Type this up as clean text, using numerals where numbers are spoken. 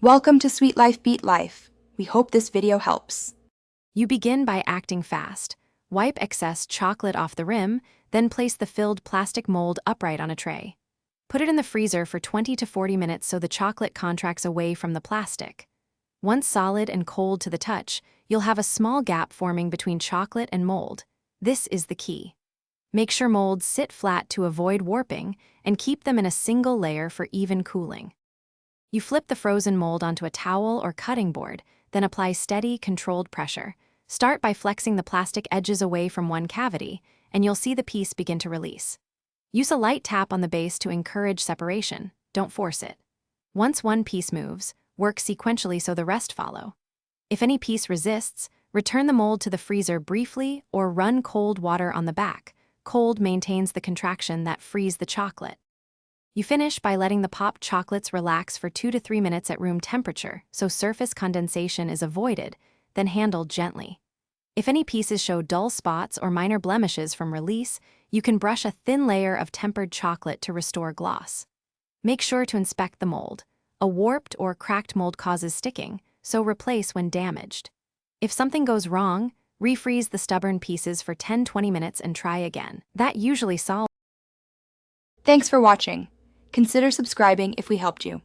Welcome to Sweet Life Beat Life. We hope this video helps. You begin by acting fast. Wipe excess chocolate off the rim, then place the filled plastic mold upright on a tray. Put it in the freezer for 20 to 40 minutes so the chocolate contracts away from the plastic. Once solid and cold to the touch, you'll have a small gap forming between chocolate and mold. This is the key. Make sure molds sit flat to avoid warping, and keep them in a single layer for even cooling. You flip the frozen mold onto a towel or cutting board, then apply steady, controlled pressure. Start by flexing the plastic edges away from one cavity, and you'll see the piece begin to release. Use a light tap on the base to encourage separation. Don't force it. Once one piece moves, work sequentially so the rest follow. If any piece resists, return the mold to the freezer briefly or run cold water on the back. Cold maintains the contraction that frees the chocolate. You finish by letting the popped chocolates relax for 2 to 3 minutes at room temperature so surface condensation is avoided, then handle gently. If any pieces show dull spots or minor blemishes from release, you can brush a thin layer of tempered chocolate to restore gloss. Make sure to inspect the mold. A warped or cracked mold causes sticking, so replace when damaged. If something goes wrong, refreeze the stubborn pieces for 10-20 minutes and try again. That usually solves. Thanks for watching. Consider subscribing if we helped you.